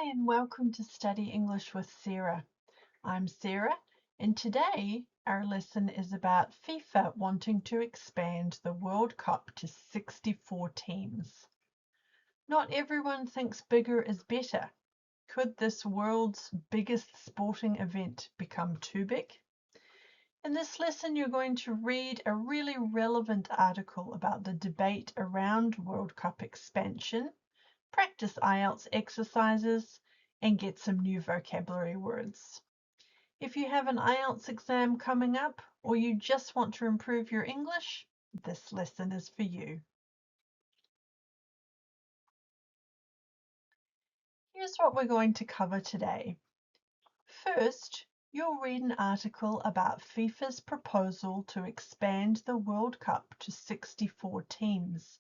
Hi and welcome to Study English with Sarah. I'm Sarah and today our lesson is about FIFA wanting to expand the World Cup to 64 teams. Not everyone thinks bigger is better. Could this world's biggest sporting event become too big? In this lesson you're going to read a really relevant article about the debate around World Cup expansion, practice IELTS exercises, and get some new vocabulary words. If you have an IELTS exam coming up or you just want to improve your English, this lesson is for you. Here's what we're going to cover today. First, you'll read an article about FIFA's proposal to expand the World Cup to 64 teams.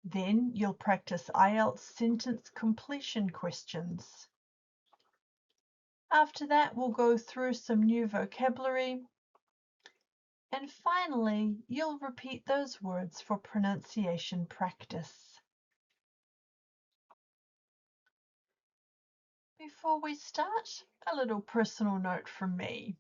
Then you'll practice IELTS sentence completion questions. After that, we'll go through some new vocabulary. And finally, you'll repeat those words for pronunciation practice. Before we start, a little personal note from me.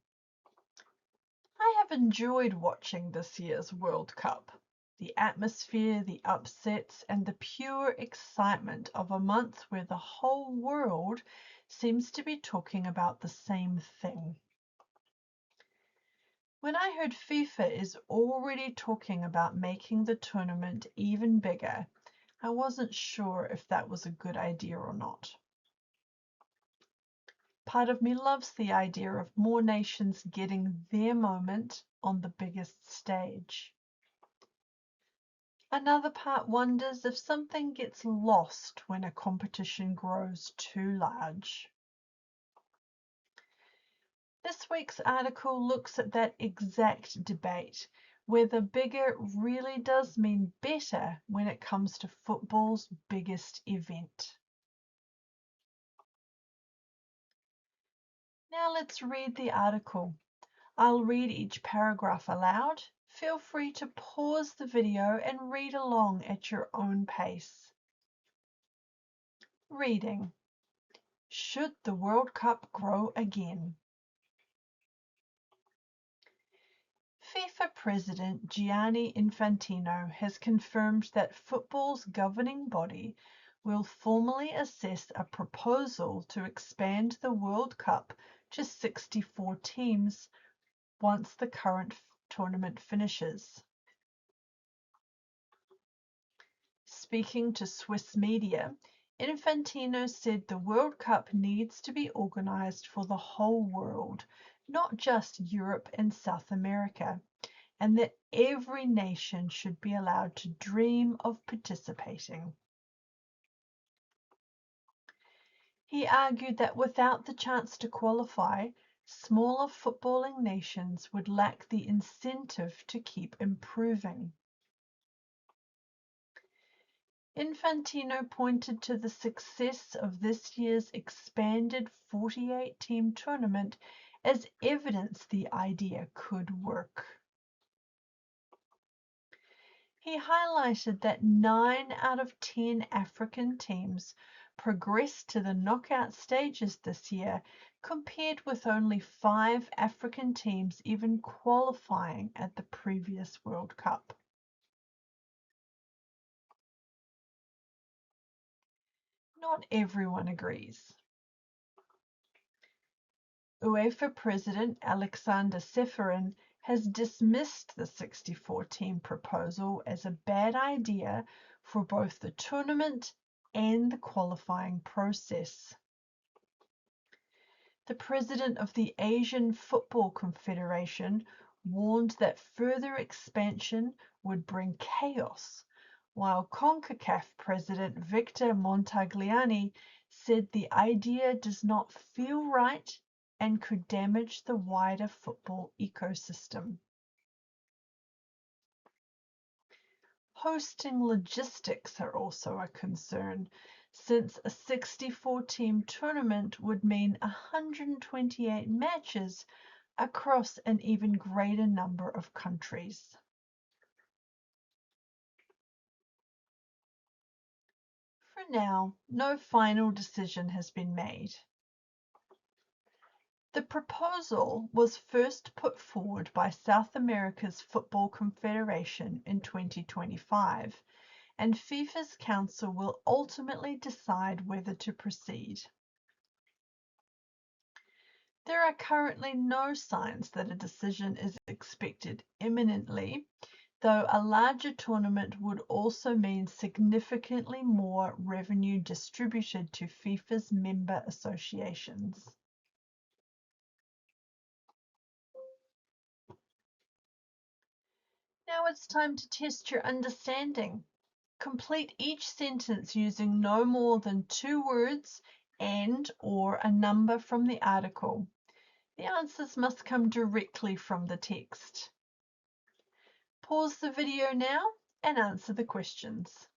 I have enjoyed watching this year's World Cup. The atmosphere, the upsets, and the pure excitement of a month where the whole world seems to be talking about the same thing. When I heard FIFA is already talking about making the tournament even bigger, I wasn't sure if that was a good idea or not. Part of me loves the idea of more nations getting their moment on the biggest stage. Another part wonders if something gets lost when a competition grows too large. This week's article looks at that exact debate, whether bigger really does mean better when it comes to football's biggest event. Now let's read the article. I'll read each paragraph aloud. Feel free to pause the video and read along at your own pace. Reading. Should the World Cup grow again? FIFA President Gianni Infantino has confirmed that football's governing body will formally assess a proposal to expand the World Cup to 64 teams once the current tournament finishes. Speaking to Swiss media, Infantino said the World Cup needs to be organized for the whole world, not just Europe and South America, and that every nation should be allowed to dream of participating. He argued that without the chance to qualify, smaller footballing nations would lack the incentive to keep improving. Infantino pointed to the success of this year's expanded 48-team tournament as evidence the idea could work. He highlighted that 9 out of 10 African teams progressed to the knockout stages this year, compared with only 5 African teams even qualifying at the previous World Cup. Not everyone agrees. UEFA President Alexander Ceferin has dismissed the 64-team proposal as a bad idea for both the tournament and the qualifying process. The president of the Asian Football Confederation warned that further expansion would bring chaos, while CONCACAF President Victor Montagliani said the idea does not feel right and could damage the wider football ecosystem. Hosting logistics are also a concern, since a 64-team tournament would mean 128 matches across an even greater number of countries. For now, no final decision has been made. The proposal was first put forward by South America's Football Confederation in 2025, and FIFA's Council will ultimately decide whether to proceed. There are currently no signs that a decision is expected imminently, though a larger tournament would also mean significantly more revenue distributed to FIFA's member associations. Now it's time to test your understanding. Complete each sentence using no more than 2 words and/or a number from the article. The answers must come directly from the text. Pause the video now and answer the questions.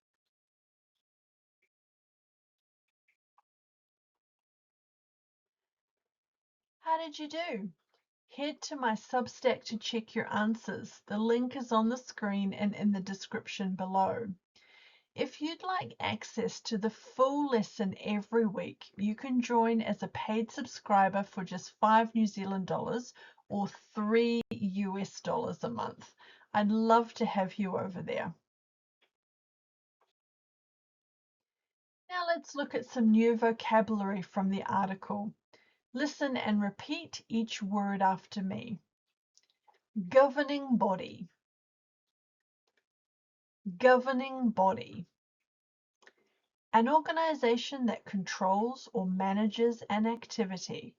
How did you do? Head to my Substack to check your answers. The link is on the screen and in the description below. If you'd like access to the full lesson every week, you can join as a paid subscriber for just $5 New Zealand or $3 US a month. I'd love to have you over there. Now let's look at some new vocabulary from the article. Listen and repeat each word after me. Governing body. Governing body. An organization that controls or manages an activity.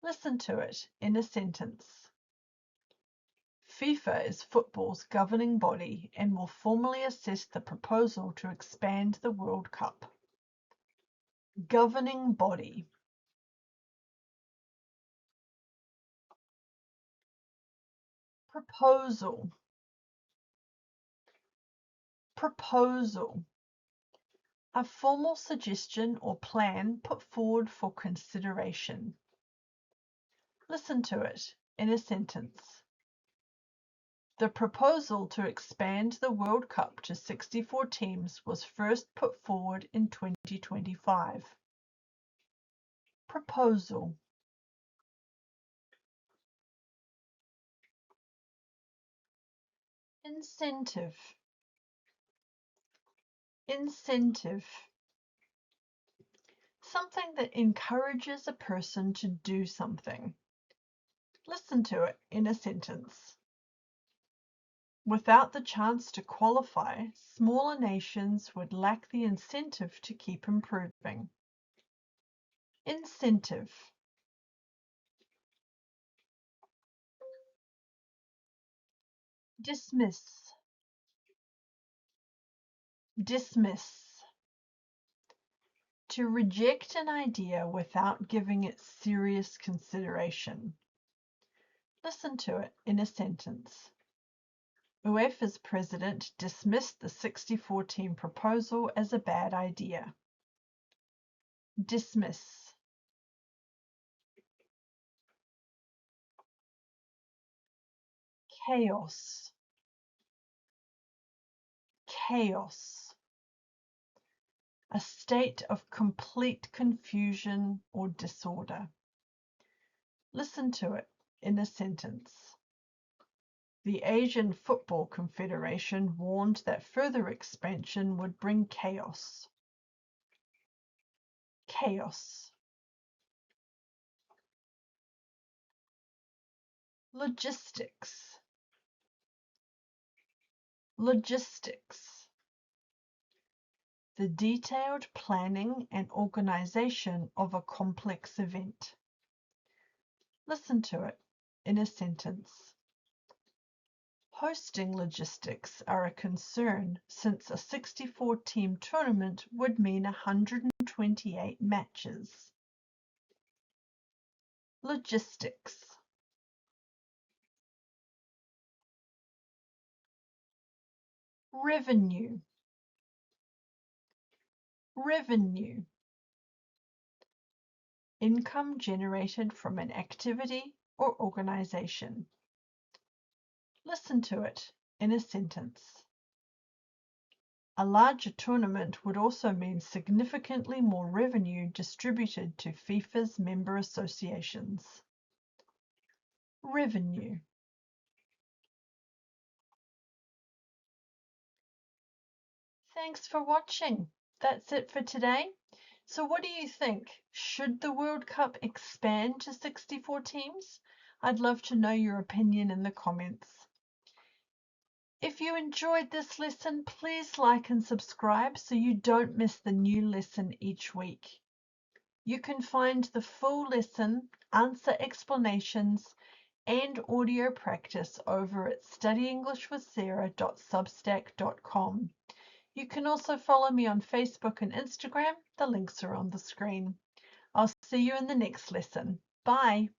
Listen to it in a sentence. FIFA is football's governing body and will formally assess the proposal to expand the World Cup. Governing body. Proposal. Proposal. A formal suggestion or plan put forward for consideration. Listen to it in a sentence. The proposal to expand the World Cup to 64 teams was first put forward in 2025. Proposal. Incentive. Incentive. Something that encourages a person to do something. Listen to it in a sentence. Without the chance to qualify, smaller nations would lack the incentive to keep improving. Incentive. Dismiss. Dismiss. To reject an idea without giving it serious consideration. Listen to it in a sentence. UEFA's president dismissed the 64-team proposal as a bad idea. Dismiss. Chaos. Chaos. A state of complete confusion or disorder. Listen to it in a sentence. The Asian Football Confederation warned that further expansion would bring chaos. Chaos. Logistics. Logistics. The detailed planning and organization of a complex event. Listen to it in a sentence. Hosting logistics are a concern since a 64-team tournament would mean 128 matches. Logistics. Revenue. Revenue. Income generated from an activity or organization. Listen to it in a sentence. A larger tournament would also mean significantly more revenue distributed to FIFA's member associations. Revenue. Thanks for watching. That's it for today. So what do you think? Should the World Cup expand to 64 teams? I'd love to know your opinion in the comments. If you enjoyed this lesson, please like and subscribe so you don't miss the new lesson each week. You can find the full lesson, answer explanations, and audio practice over at studyenglishwithsarah.substack.com. You can also follow me on Facebook and Instagram. The links are on the screen. I'll see you in the next lesson. Bye.